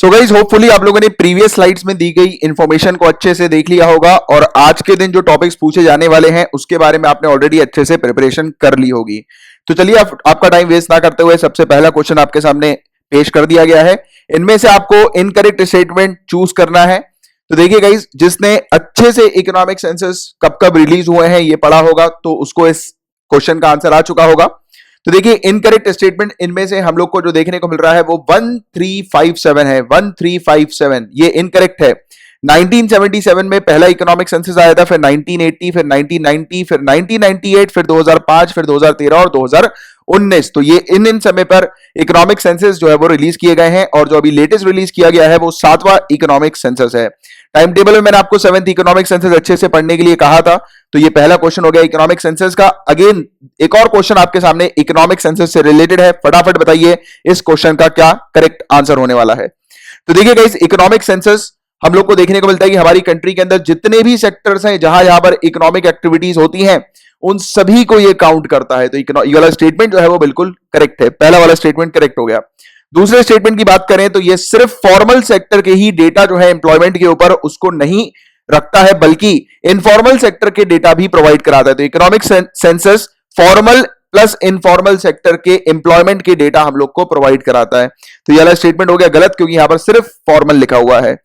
So guys hopefully आप लोगों ने प्रीवियस स्लाइड्स में दी गई इंफॉर्मेशन को अच्छे से देख लिया होगा और आज के दिन जो टॉपिक्स पूछे जाने वाले हैं उसके बारे में आपने ऑलरेडी अच्छे से प्रिपरेशन कर ली होगी। तो चलिए आपका टाइम वेस्ट ना करते हुए सबसे पहला क्वेश्चन आपके सामने पेश कर दिया गया है। इनमें से आपको इनकरेक्ट स्टेटमेंट चूज करना है। तो देखिए गाइज, जिसने अच्छे से इकोनॉमिक सेंसस कब कब रिलीज हुए हैं ये पढ़ा होगा तो उसको इस क्वेश्चन का आंसर आ चुका होगा। तो देखिए इनकरेक्ट स्टेटमेंट इनमें से हम लोग को जो देखने को मिल रहा है वो 1357 है। 1357 ये इनकरेक्ट है। 1977 में पहला इकोनॉमिक सेंसस आया था, फिर 1980, फिर 1990, फिर 1998, फिर 2005, फिर 2013 और 2019। तो ये इन समय पर इकोनॉमिक सेंसस जो है वो रिलीज किए गए हैं और जो अभी लेटेस्ट रिलीज किया गया है वो 7वां इकोनॉमिक सेंसस है। टाइम टेबल में मैंने आपको 7th इकोनॉमिक सेंसस अच्छे से पढ़ने के लिए कहा था। तो ये पहला क्वेश्चन हो गया इकोनॉमिक सेंसस का। अगेन एक और क्वेश्चन आपके सामने इकोनॉमिक सेंसस से रिलेटेड है। फटाफट बताइए इस क्वेश्चन का क्या करेक्ट आंसर होने वाला है। तो देखिए गाइस, इकोनॉमिक सेंसस हम लोग को देखने को मिलता है कि हमारी कंट्री के अंदर जितने भी सेक्टर्स हैं जहां पर इकोनॉमिक एक्टिविटीज होती हैं उन सभी को ये काउंट करता है। तो ये वाला स्टेटमेंट जो है वो बिल्कुल करेक्ट है। पहला वाला स्टेटमेंट करेक्ट हो गया। दूसरे स्टेटमेंट की बात करें तो ये सिर्फ फॉर्मल सेक्टर के ही डेटा जो है एम्प्लॉयमेंट के ऊपर उसको नहीं रखता है बल्कि इनफॉर्मल सेक्टर के डेटा भी प्रोवाइड कराता है। तो economic census formal plus informal sector के एम्प्लॉयमेंट के डेटा हम लोग को प्रोवाइड कराता है। तो ये वाला स्टेटमेंट हो गया गलत क्योंकि यहां पर सिर्फ फॉर्मल लिखा हुआ है।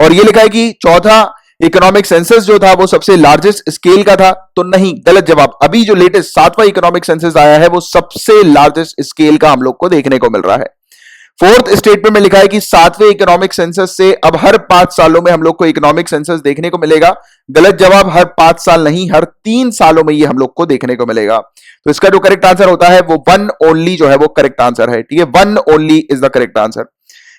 और ये लिखा है कि चौथा इकोनॉमिक सेंसस जो था वो सबसे लार्जेस्ट स्केल का था। तो नहीं, गलत जवाब। अभी जो लेटेस्ट 7वां इकोनॉमिक सेंसस आया है वो सबसे लार्जेस्ट स्केल का हम लोग को देखने को मिल रहा है। फोर्थ स्टेटमेंट में लिखा है कि 7वें इकोनॉमिक सेंसस से अब हर 5 सालों में हम लोग को इकोनॉमिक सेंसस देखने को मिलेगा। गलत जवाब, हर 5 साल नहीं, हर 3 सालों में ये हम लोग को देखने को मिलेगा। तो इसका जो करेक्ट आंसर होता है वो 1 ओनली जो है वो करेक्ट आंसर है। ठीक है, 1 only is the correct answer.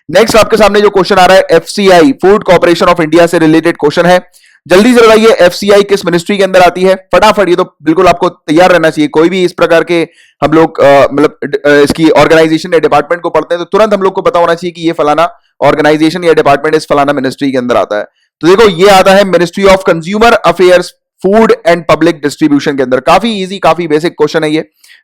Next आपके सामने जो क्वेश्चन आ रहा है FCI, food corporation of India से रिलेटेड क्वेश्चन है। जल्दी से बताइए एफसीआई किस मिनिस्ट्री के अंदर आती है। फटाफट, ये तो बिल्कुल आपको तैयार रहना चाहिए। कोई भी इस प्रकार के हम लोग मतलब इसकी ऑर्गेनाइजेशन या डिपार्टमेंट को पढ़ते हैं तो तुरंत हम लोग को पता होना चाहिए कि ये फलाना ऑर्गेनाइजेशन या डिपार्टमेंट इस फलाना मिनिस्ट्री के अंदर आता है। तो देखो ये आता है ministry of consumer affairs, food and public distribution के अंदर। काफी इजी, काफी बेसिक क्वेश्चन है ये,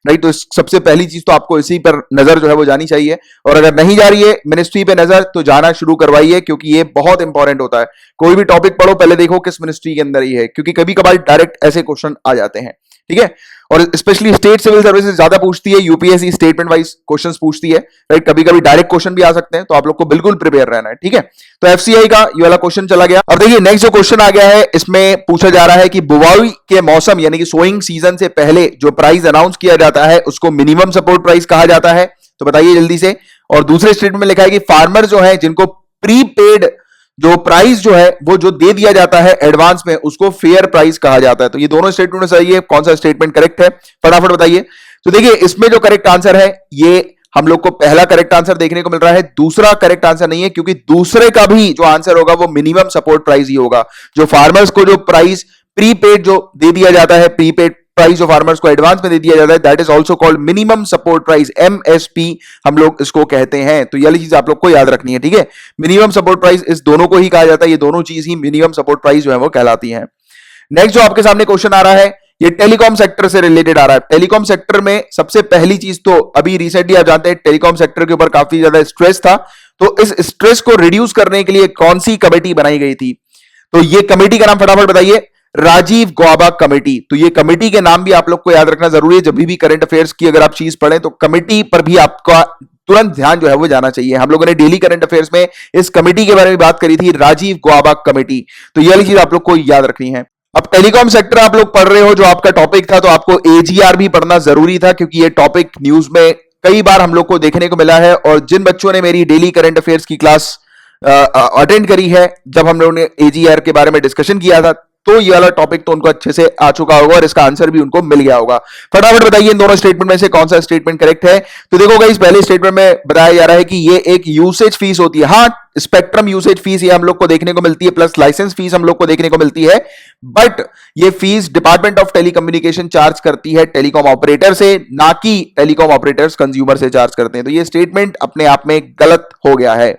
राइट। तो सबसे पहली चीज तो आपको इसी पर नजर जो है वो जानी चाहिए और अगर नहीं जा रही है मिनिस्ट्री पे नजर तो जाना शुरू करवाइए क्योंकि ये बहुत इंपॉर्टेंट होता है। कोई भी टॉपिक पढ़ो पहले देखो किस मिनिस्ट्री के अंदर ही है क्योंकि कभी कभार डायरेक्ट ऐसे क्वेश्चन आ जाते हैं। ठीक है, और स्पेशली स्टेट सिविल सर्विसेज ज्यादा पूछती है, यूपीएससी स्टेटमेंट वाइज क्वेश्चंस पूछती है, राइट। कभी कभी डायरेक्ट क्वेश्चन भी आ सकते हैं तो आप लोग को बिल्कुल प्रिपेयर रहना है। ठीक है, तो एफसीआई का ये वाला क्वेश्चन चला गया। अब देखिए नेक्स्ट जो क्वेश्चन आ गया है इसमें पूछा जा रहा है कि बुवाई के मौसम यानी कि सोइंग सीजन से पहले जो प्राइस अनाउंस किया जाता है उसको मिनिमम सपोर्ट प्राइस कहा जाता है। तो बताइए जल्दी से। और दूसरे स्टेटमेंट में लिखा है कि फार्मर जो है जिनको प्रीपेड जो प्राइस जो है वो जो दे दिया जाता है एडवांस में उसको फेयर प्राइस कहा जाता है। तो ये दोनों स्टेटमेंट में सही है, कौन सा स्टेटमेंट करेक्ट है फटाफट बताइए। तो देखिए इसमें जो करेक्ट आंसर है ये हम लोग को पहला करेक्ट आंसर देखने को मिल रहा है, दूसरा करेक्ट आंसर नहीं है क्योंकि दूसरे का भी जो आंसर होगा वो मिनिमम सपोर्ट प्राइस ही होगा। जो फार्मर्स को जो प्राइस प्रीपेड जो दे दिया जाता है, प्रीपेड प्राइस जो फार्मर्स को एडवांस में दे दिया जाता है, that is also called minimum support price, MSP हम लोग इसको कहते हैं। तो ये चीज आप लोग को याद रखनी है। ठीक है, मिनिमम सपोर्ट प्राइस इस दोनों को ही कहा जाता है, ये दोनों चीज ही मिनिमम सपोर्ट प्राइस जो है वो कहलाती है। नेक्स्ट जो आपके सामने क्वेश्चन आ रहा है ये टेलीकॉम सेक्टर से रिलेटेड आ रहा है। टेलीकॉम सेक्टर में सबसे पहली चीज तो अभी रिसेंटली आप जानते हैं टेलीकॉम सेक्टर के ऊपर काफी ज्यादा स्ट्रेस था। तो इस स्ट्रेस को रिड्यूस करने के लिए कौन सी कमेटी बनाई गई थी? तो ये कमेटी का नाम फटाफट बताइए। राजीव गौबा कमेटी। तो ये कमेटी के नाम भी आप लोग को याद रखना जरूरी है। जब भी करंट अफेयर्स की अगर आप चीज पढ़ें तो कमेटी पर भी आपका तुरंत ध्यान जो है वो जाना चाहिए। हम लोगों ने डेली करंट अफेयर्स में इस कमेटी के बारे में बात करी थी, राजीव गौबा कमेटी। तो ये वाली चीज आप लोग को याद रखनी है। अब टेलीकॉम सेक्टर आप लोग पढ़ रहे हो जो आपका टॉपिक था तो आपको एजीआर भी पढ़ना जरूरी था क्योंकि ये टॉपिक न्यूज में कई बार हम लोग को देखने को मिला है। और जिन बच्चों ने मेरी डेली करंट अफेयर्स की क्लास अटेंड करी है जब हम लोगों ने एजीआर के बारे में डिस्कशन किया था तो ये वाला टॉपिक तो उनको अच्छे से आ चुका होगा और इसका आंसर भी उनको मिल गया होगा। फटाफट बताइए इन दोनों स्टेटमेंट में से कौन सा स्टेटमेंट करेक्ट है। तो देखो गाइस पहले स्टेटमेंट में बताया जा रहा है कि ये एक यूसेज फीस होती है। हाँ, स्पेक्ट्रम यूसेज फीस ये हम लोग को देखने को मिलती है प्लस लाइसेंस फीस हम लोग को देखने को मिलती है। बट ये fees department of telecommunication charge करती है टेलीकॉम ऑपरेटर से, ना कि टेलीकॉम ऑपरेटर्स कंज्यूमर से चार्ज करते हैं। तो ये स्टेटमेंट अपने आप में गलत हो गया है।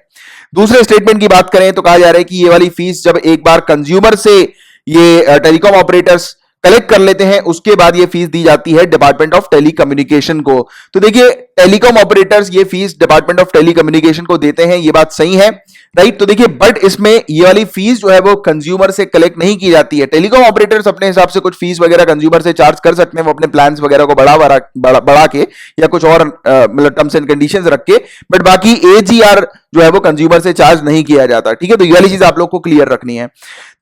दूसरे स्टेटमेंट की बात करें तो कहा जा रहा है कि ये वाली फीस जब एक बार कंज्यूमर से ये टेलीकॉम ऑपरेटर्स कलेक्ट कर लेते हैं उसके बाद ये फीस दी जाती है डिपार्टमेंट ऑफ टेलीकम्युनिकेशन को। तो देखिए टेलीकॉम ऑपरेटर्स ये फीस डिपार्टमेंट ऑफ टेलीकम्युनिकेशन को देते हैं, ये बात सही है। राइट। तो देखिए बट इसमें ये वाली फीस जो है वो कंज्यूमर से कलेक्ट नहीं की जाती है। टेलीकॉम ऑपरेटर्स अपने हिसाब से कुछ फीस वगैरह कंज्यूमर से चार्ज कर सकते हैं, वो अपने प्लान्स वगैरह को बढ़ा के या कुछ और मतलब टर्म्स एंड कंडीशंस रख के, बट बाकी एजीआर जो है वो कंज्यूमर से चार्ज नहीं किया जाता। ठीक है, तो ये वाली चीज आप लोग को क्लियर रखनी है।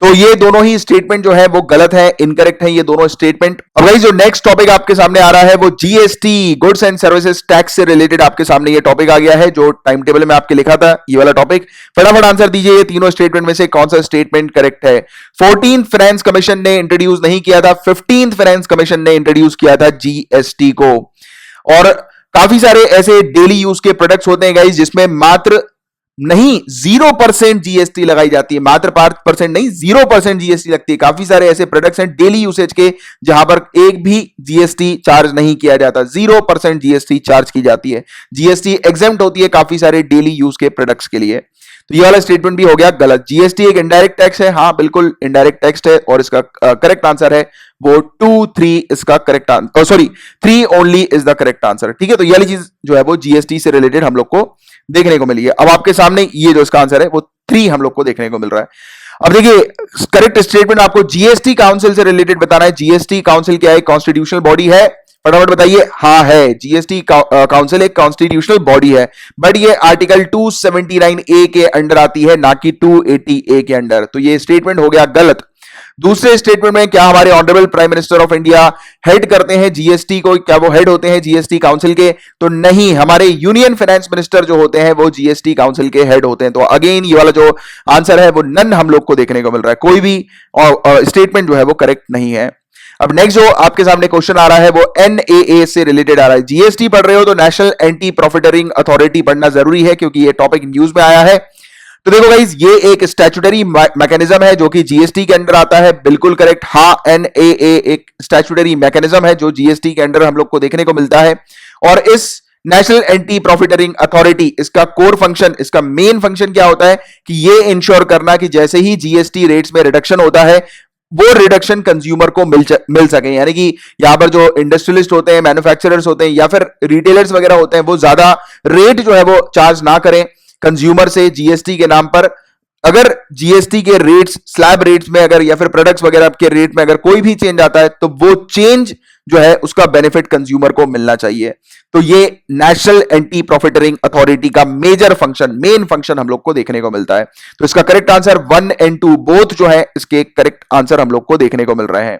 तो ये दोनों ही स्टेटमेंट जो है वो गलत है, इनकरेक्ट है ये दोनों स्टेटमेंट। अब गाइस जो नेक्स्ट टॉपिक आपके सामने आ रहा है वो GST, goods and services tax से रिलेटेड आपके सामने ये टॉपिक आ गया है, जो टाइम टेबल में आपके लिखा था ये वाला टॉपिक। फटाफट आंसर दीजिए, ये तीनों स्टेटमेंट में से कौन सा स्टेटमेंट करेक्ट है। 14th फाइनेंस कमीशन ने इंट्रोड्यूस नहीं किया था, 15th फाइनेंस कमीशन ने इंट्रोड्यूस किया था जीएसटी को। और काफी सारे ऐसे डेली यूज के प्रोडक्ट्स होते हैं गाइस जिसमें मात्र नहीं 0% जीएसटी लगाई जाती है, मात्र 5% नहीं 0% जीएसटी लगती है। काफी सारे ऐसे प्रोडक्ट्स हैं डेली यूसेज के जहां पर एक भी जीएसटी चार्ज नहीं किया जाता, 0% जीएसटी चार्ज की जाती है। जीएसटी एग्जेम्प्ट होती है काफी सारे डेली यूज के प्रोडक्ट्स के लिए। तो ये वाला स्टेटमेंट भी हो गया गलत। जीएसटी एक इनडायरेक्ट टैक्स है, हाँ बिल्कुल इनडायरेक्ट टैक्स है, और इसका करेक्ट आंसर है वो 2, 3 इसका correct answer, sorry 3 only is the correct answer. ठीक है, तो ये वाली चीज जो है वो जीएसटी से रिलेटेड हम लोग को देखने को मिली है। अब आपके सामने ये जो इसका आंसर है वो 3 हम लोग को देखने को मिल रहा है। अब देखिए करेक्ट स्टेटमेंट आपको जीएसटी काउंसिल से रिलेटेड बताना है। जीएसटी काउंसिल क्या है? कॉन्स्टिट्यूशनल बॉडी है। फटाफट बताइए। हाँ है, जीएसटी काउंसिल एक कॉन्स्टिट्यूशनल बॉडी है, बट ये आर्टिकल 279A के अंडर आती है, ना कि 280A के अंडर। तो ये स्टेटमेंट हो गया गलत। दूसरे स्टेटमेंट में क्या हमारे honourable prime minister of India head करते हैं जीएसटी को? क्या वो हेड होते हैं जीएसटी काउंसिल के? तो नहीं, हमारे यूनियन फाइनेंस मिनिस्टर जो होते हैं वो जीएसटी काउंसिल के हेड होते हैं। तो अगेन ये वाला जो आंसर है वो नन हम लोग को देखने को मिल रहा है, कोई भी स्टेटमेंट जो है वो करेक्ट नहीं है। अब नेक्स्ट जो आपके सामने क्वेश्चन आ रहा है वो एनएए से रिलेटेड आ रहा है। जीएसटी पढ़ रहे हो तो नेशनल एंटी प्रॉफिटरिंग अथॉरिटी पढ़ना जरूरी है, क्योंकि ये टॉपिक न्यूज में आया है। तो देखो गाइस, ये एक स्टैट्यूटरी मैकेनिज्म है जो कि जीएसटी के अंडर आता है, बिल्कुल करेक्ट। हाँ, एनएए एक स्टैट्यूटरी मैकेनिज्म है जो जीएसटी के अंडर हम लोग को देखने को मिलता है। और इस नेशनल एंटी प्रॉफिटरिंग अथॉरिटी, इसका कोर फंक्शन, इसका मेन फंक्शन क्या होता है कि ये इंश्योर करना कि जैसे ही जीएसटी रेट्स में रिडक्शन होता है वो रिडक्शन कंज्यूमर को मिल सके। यानी कि यहां पर जो इंडस्ट्रियलिस्ट होते हैं, मैन्युफैक्चरर्स होते हैं या फिर रिटेलर्स वगैरह होते हैं, वो ज्यादा रेट जो है वो चार्ज ना करें कंज्यूमर से जीएसटी के नाम पर। अगर जीएसटी के रेट्स, स्लैब रेट्स में अगर या फिर प्रोडक्ट्स वगैरह के रेट में अगर कोई भी चेंज आता है तो वो चेंज जो है उसका बेनिफिट कंज्यूमर को मिलना चाहिए। तो ये नेशनल एंटी प्रॉफिटरिंग अथॉरिटी का मेजर फंक्शन, मेन फंक्शन हम लोग को देखने को मिलता है। तो इसका करेक्ट आंसर 1 और 2 बोथ जो है इसके करेक्ट आंसर हम लोग को देखने को मिल रहे हैं।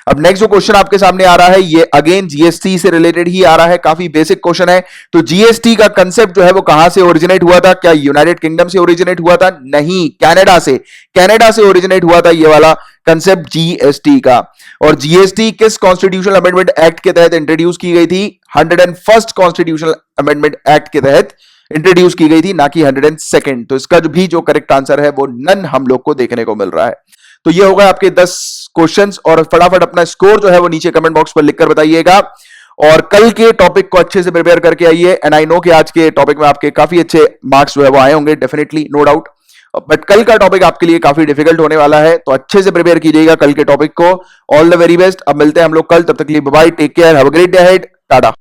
अब नेक्स्ट जो क्वेश्चन आपके सामने आ रहा है ये अगेन जीएसटी से रिलेटेड ही आ रहा है, काफी बेसिक क्वेश्चन है। तो जीएसटी का कंसेप्ट जो है वो कहां से ओरिजिनेट हुआ था? क्या यूनाइटेड किंगडम से ओरिजिनेट हुआ था? नहीं, कनाडा से। कनाडा से ओरिजिनेट हुआ था ये वाला कंसेप्ट जीएसटी का। और जीएसटी किस कॉन्स्टिट्यूशनल अमेंडमेंट एक्ट के तहत इंट्रोड्यूस की गई थी? 101st कॉन्स्टिट्यूशनल अमेंडमेंट एक्ट के तहत इंट्रोड्यूस की गई थी, ना कि 102nd। तो इसका जो भी जो करेक्ट आंसर है वो नन हम लोग को देखने को मिल रहा है। तो ये होगा आपके 10 क्वेश्चंस, और फटाफट अपना स्कोर जो है वो नीचे कमेंट बॉक्स पर लिखकर बताइएगा। और कल के टॉपिक को अच्छे से प्रिपेयर करके आइए। एंड आई नो कि आज के टॉपिक में आपके काफी अच्छे मार्क्स जो है वो आए होंगे, डेफिनेटली, नो डाउट। बट कल का टॉपिक आपके लिए काफी डिफिकल्ट होने वाला है, तो अच्छे से प्रिपेयर कीजिएगा कल के टॉपिक को। All the very best. अब मिलते हैं हम लोग कल, तब तक के लिए bye bye, take care, have a great day ahead, Tata.